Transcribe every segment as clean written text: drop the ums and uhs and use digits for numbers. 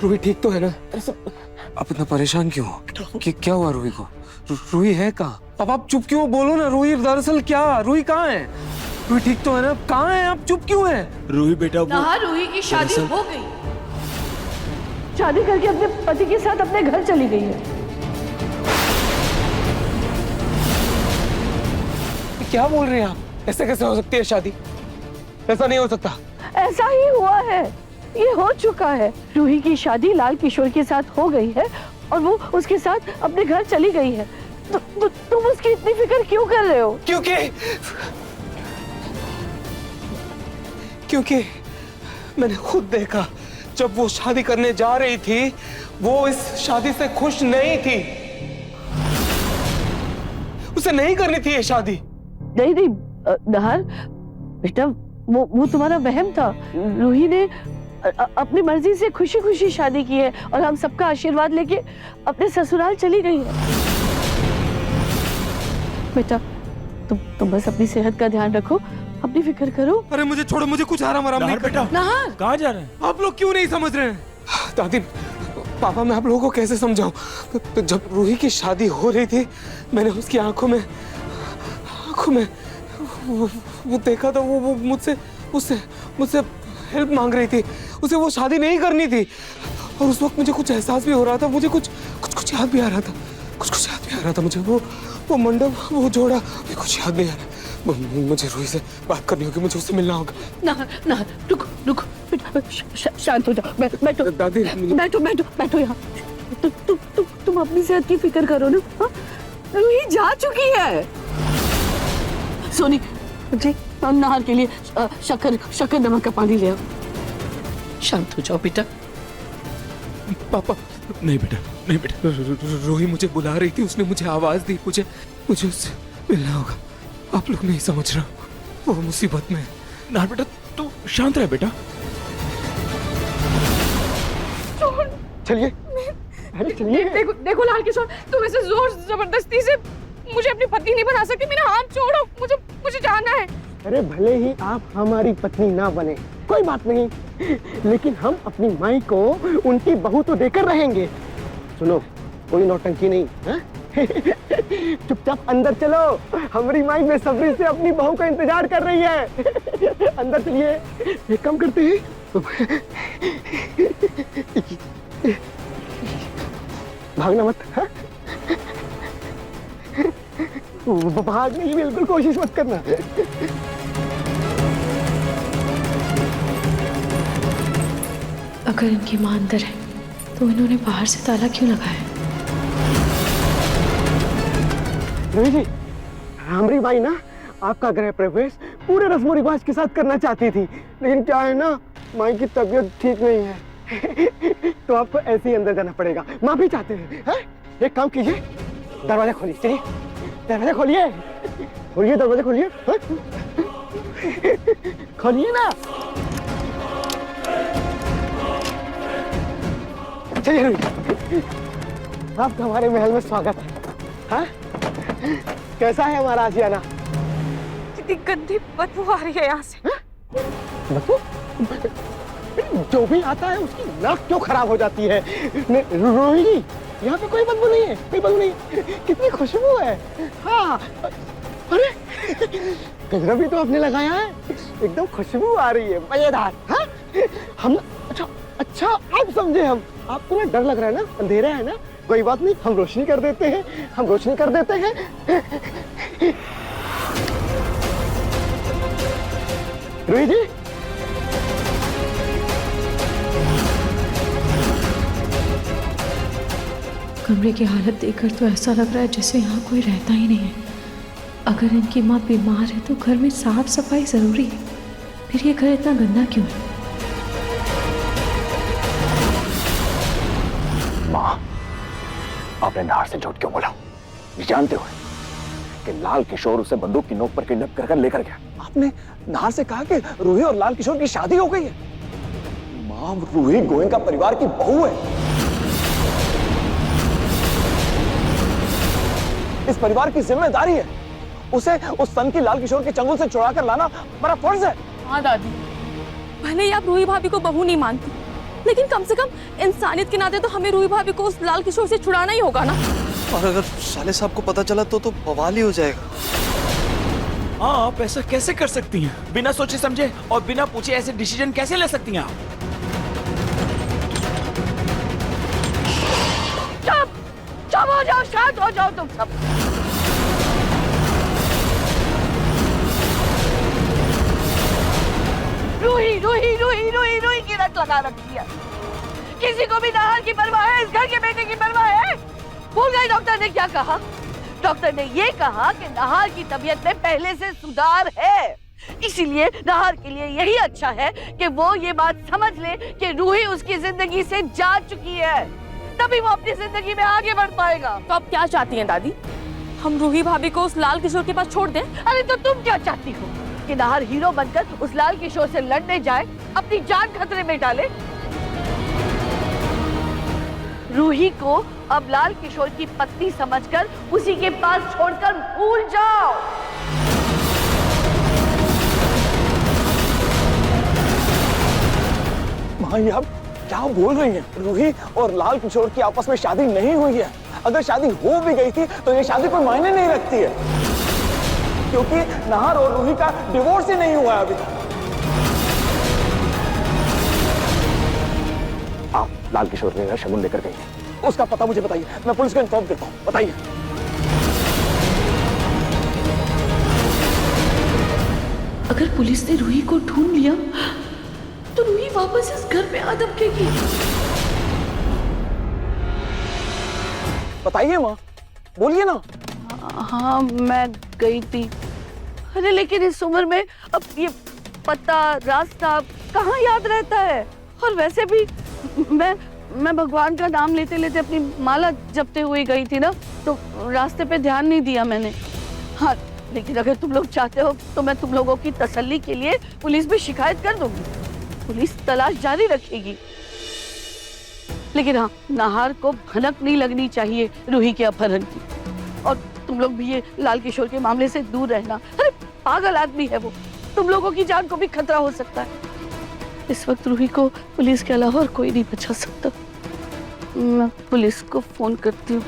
रूही ठीक तो है ना? आप इतना परेशान क्यों हो? क्या हुआ रूही को? रूही है कहाँ? अब आप चुप क्यों? बोलो ना रूही दरअसल क्या? रूही कहाँ है? रूही ठीक तो है ना? कहाँ है? आप चुप क्यों है? रूही बेटा वो रूही की शादी हो गई, शादी करके अपने पति के साथ अपने घर चली गई है। क्या बोल रहे हैं आप? ऐसे कैसे हो सकती है शादी? ऐसा नहीं हो सकता। ऐसा ही हुआ है, ये हो चुका है। रूही की शादी लाल किशोर के साथ हो गई है और वो उसके साथ अपने घर चली गई है। तुम उसकी इतनी फिक्र क्यों कर रहे हो? क्योंकि मैंने खुद देखा जब वो शादी करने जा रही थी, वो इस शादी से खुश नहीं थी। उसे नहीं करनी थी ये शादी। नहीं नहार बेटा, वो तुम्हारा वहम था। रूही ने अपनी मर्जी से खुशी खुशी शादी की है और हम सबका आशीर्वाद लेके अपने ससुराल चली गई है। बेटा तुम बस अपनी सेहत का ध्यान रखो, अपनी फिक्र करो। अरे मुझे छोड़ो, मुझे कुछ आराम नहीं बेटा। नहार कहाँ जा रहे हैं? आप लोग क्यों नहीं समझ रहे हैं? दादी, पापा, मैं आप लोगों को कैसे समझाऊं? तो जब रूही की शादी हो रही थी, मैंने उसकी आंखों में वो देखा था। वो मुझसे हेल्प मांग रही थी। उसे वो शादी नहीं करनी थी। और उस वक्त मुझे कुछ एहसास भी हो रहा था, मुझे कुछ याद भी आ रहा था। कुछ याद भी आ रहा था मुझे। वो मंडप, वो जोड़ा, कुछ याद नहीं आ रहा। मुझे रूही से बात करनी होगी, मुझे उससे मिलना होगा। नहार रुको शांत हो जाओ। बैठो दादी, बैठो यहाँ। तुम अपनी सेहत की फिक्र करो ना। रूही जा चुकी है। सोनी जी, नहार के लिए शक्कर नमक का पानी ले आओ। शांत हो जाओ बेटा। पापा, नहीं बेटा रूही मुझे बुला रही थी, उसने मुझे आवाज दी। मुझे उससे मिलना होगा। आप लोग नहीं समझ रहे, वो मुसीबत में है। ना बेटा, तू शांत रह बेटा। चलिए देखो लाल किशोर, तुम ऐसे जोर जबरदस्ती से मुझे अपनी पत्नी नहीं बना सकती। मेरा हाथ छोड़ो, मुझे जाना है। अरे भले ही आप हमारी पत्नी ना बने, कोई बात नहीं, लेकिन हम अपनी माई को उनकी बहू तो देकर रहेंगे। सुनो, कोई नौटंकी नहीं है? चुपचाप अंदर चलो, हमारी माई बेसब्री से अपनी बहू का इंतजार कर रही है। अंदर चलिए। एक काम करते हैं, भागना मत। हा? भागने की बिल्कुल कोशिश मत करना। अगर इनकी मां अंदर है तो इन्होंने बाहर से ताला क्यों लगाया? रवि जी, हमारी माई ना आपका गृह प्रवेश पूरे रस्मों रिवाज के साथ करना चाहती थी, लेकिन क्या है ना, माई की तबीयत ठीक नहीं है। तो आपको ऐसे ही अंदर जाना पड़ेगा। माफी चाहते हैं, है? एक काम कीजिए, दरवाजा खोलिए। चलिए, दरवाजा खोलिए, दरवाजा खोलिए, खोलिए ना। चलिए, आपका हमारे महल में स्वागत है। हाँ? कैसा है हमारा आशियाना? कितनी गंदी बदबू आ रही है यहाँ से। बदबू? जो भी आता है उसकी नाक क्यों खराब हो जाती है? रोहिणी, यहाँ पे कोई बदबू नहीं है, कोई बदबू नहीं। कितनी खुशबू है। हाँ, अरे गजरा भी तो आपने लगाया है, एकदम खुशबू आ रही है, मजेदार। हाँ? हम अच्छा आप समझे। हम आपको ना डर लग रहा है ना, अंधेरा है ना, कोई बात नहीं, हम रोशनी कर देते हैं। रोहित जी, कमरे की हालत देखकर तो ऐसा लग रहा है जैसे यहाँ कोई रहता ही नहीं है। अगर इनकी माँ बीमार है तो घर में साफ सफाई जरूरी है, फिर ये घर इतना गंदा क्यों है? माँ, आपने नार से झूठ क्यों बोला? ये जानते हो कि लाल किशोर उसे बंदूक की नोक पर किडनैप कर लेकर गया। आपने नार से कहा कि रूही और लाल किशोर की शादी हो गई है। माँ, रूही गोयनका परिवार की बहू है। इस परिवार की जिम्मेदारी है। उसे उस सन की लाल किशोर के चंगुल से छुड़ा कर लाना हमारा फर्ज है। हाँ दादी, भले ही आप रूही भाभी को बहू नहीं मानती, लेकिन कम से कम इंसानियत के नाते तो हमें रूही भाभी को उस लाल किशोर से छुड़ाना ही होगा ना। और अगर साले साहब को पता चला तो बवाल ही हो जाएगा। आप ऐसा कैसे कर सकती हैं? बिना सोचे समझे और बिना पूछे ऐसे डिसीजन कैसे ले सकती हैं आप? चुप हो जाओ, शांत हो जाओ तुम सब। रूही रूही रूही रूही रूही की रट लगा रखी है। किसी को भी नाहर की परवाह है? इस घर के बेटे की परवाह है? भूल गए डॉक्टर ने क्या कहा? डॉक्टर ने ये कहा कि नाहर की तबीयत में पहले से सुधार है, इसीलिए नाहर के लिए यही अच्छा है कि वो ये बात समझ ले कि रूही उसकी जिंदगी से जा चुकी है, तभी वो अपनी जिंदगी में आगे बढ़ पाएगा। तो आप क्या चाहती हैं दादी? हम रूही भाभी को उस लाल किशोर के पास छोड़ दें? अरे तो तुम क्या चाहती हो कि नाहर हीरो बनकर उस लाल किशोर से लड़ने जाए, अपनी जान खतरे में डाले? रूही को अब लाल किशोर की पत्नी समझकर उसी के पास छोड़कर भूल जाओ। भाई आप क्या बोल रही हैं? रूही और लाल किशोर की आपस में शादी नहीं हुई है। अगर शादी हो भी गई थी तो ये शादी कोई मायने नहीं रखती है, क्योंकि नाहर और रूही का डिवोर्स ही नहीं हुआ है अभी तक। आप लाल किशोर ने शगुन लेकर गई, उसका पता मुझे बताइए, मैं पुलिस को इन्फॉर्म करता हूँ। बताइए। अगर पुलिस ने रूही को ढूंढ लिया तो रूही वापस इस घर में आ दबकेगी। बताइए माँ, बोलिए ना। हाँ मैं गई थी। अरे लेकिन इस उम्र में अब ये पता रास्ता कहाँ याद रहता है? और वैसे भी मैं भगवान का नाम लेते लेते अपनी माला जपते हुए गई थी ना, तो रास्ते पे ध्यान नहीं दिया मैंने। हाँ लेकिन अगर तुम लोग चाहते हो तो मैं तुम लोगों की तसल्ली के लिए पुलिस में शिकायत कर दूंगी। पुलिस तलाश जारी रखेगी। लेकिन हाँ, नाहर को भनक नहीं लगनी चाहिए रूही के अपहरण की। और तुम लोग भी ये लाल किशोर के मामले से दूर रहना। अरे पागल आदमी है वो, तुम लोगों की जान को भी खतरा हो सकता है। इस वक्त रूही को पुलिस के अलावा और कोई नहीं बचा सकता। मैं पुलिस को फोन करती हूँ।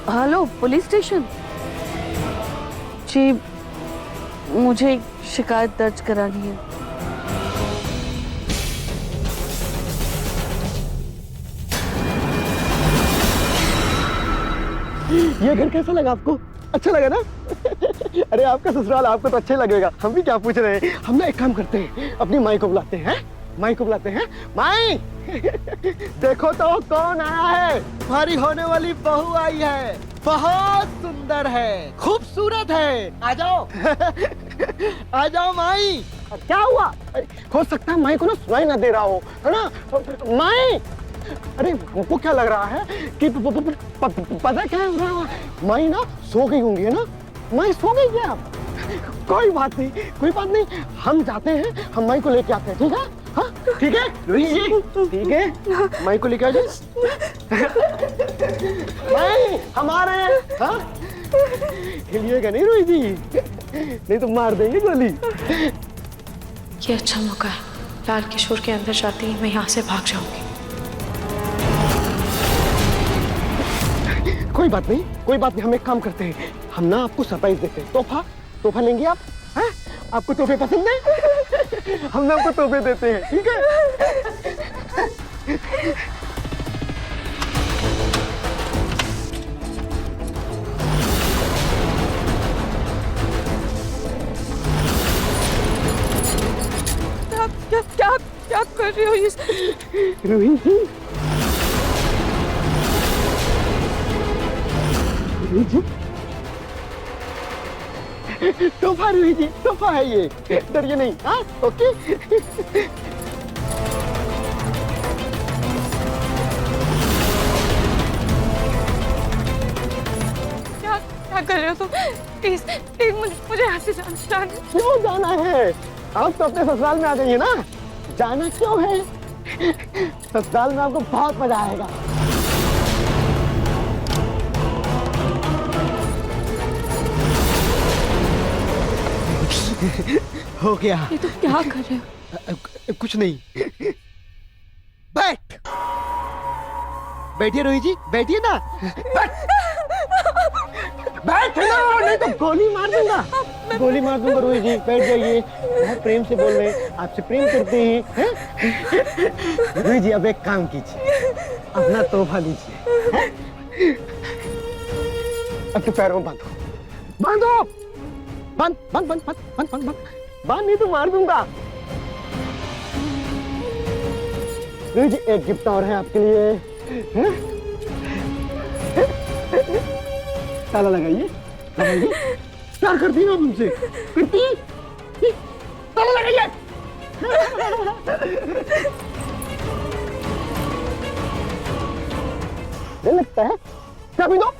हेलो पुलिस स्टेशन जी, मुझे एक शिकायत दर्ज करानी है। ये घर कैसा लगा आपको? अच्छा लगा ना? अरे आपका ससुराल आपको तो अच्छा ही लगेगा। हम भी क्या पूछ रहे हैं। हम ना एक काम करते हैं, अपनी माई को बुलाते हैं। माई को बुलाते हैं। माई देखो तो कौन आया है। हमारी होने वाली बहू आई है, बहुत सुंदर है, खूबसूरत है। आ जाओ आ जाओ माई। क्या हुआ? हो सकता है माई को ना सुनाई ना दे रहा हो, है ना? माई, अरे हमको क्या लग रहा है कि पता क्या हो रहा है, माई ना सो गई होंगी, है ना? माई सो गई क्या? कोई बात नहीं, कोई बात नहीं, हम जाते हैं, हम माई को लेके आते हैं। ठीक है? हाँ ठीक है रूही जी, ठीक है, माई को लेके आ जाओ। माई हमारे, हाँ हिलिएगा नहीं रूही जी, नहीं तो मार देंगे गोली। ये अच्छा मौका है, लाल किशोर के अंदर जाते ही मैं यहाँ से भाग जाऊंगी। कोई बात नहीं, कोई बात नहीं, हम एक काम करते हैं, हम ना आपको सरप्राइज देते हैं। तोहफा लेंगे आप? हैं? आपको तोहफे पसंद है? हम ना आपको तोहफे देते हैं, ठीक है? क्या कर रही हो ये? रूही जी, तोहफा रूही जी, तोहफा है ये, डरिए नहीं। हाँ ओके। क्या कर रहे हो तुम? प्लीज प्लीज मुझे यहाँ से जाना। क्यों जाना है? आप तो अपने ससुराल में आ गई है ना, जाना क्यों है? ससुराल में आपको बहुत मजा आएगा। हो गया। ये तो क्या कर रहे हो? कुछ नहीं। बैठ, बैठिए रोहित जी, बैठिए ना। बैठ ना, नहीं तो गोली मार दूंगा, गोली मार दूंगा। रोहित जी बैठ जाइए, बहुत प्रेम से बोल रहे हैं, आपसे प्रेम करते हैं। रोहित जी अब एक काम कीजिए, अपना तोहफा लीजिए। अपने पैरों में बांधो, बांधो, बांध बांध बांध बांध बांध बांध बांध, नहीं तो मार दूंगा। रोहित जी एक गिफ्ट और है आपके लिए। ताला लगाइए, लगाइए। प्यार करती ना तुमसे, करती, ताला लगाइए। नहीं लगता है, चाबी दो।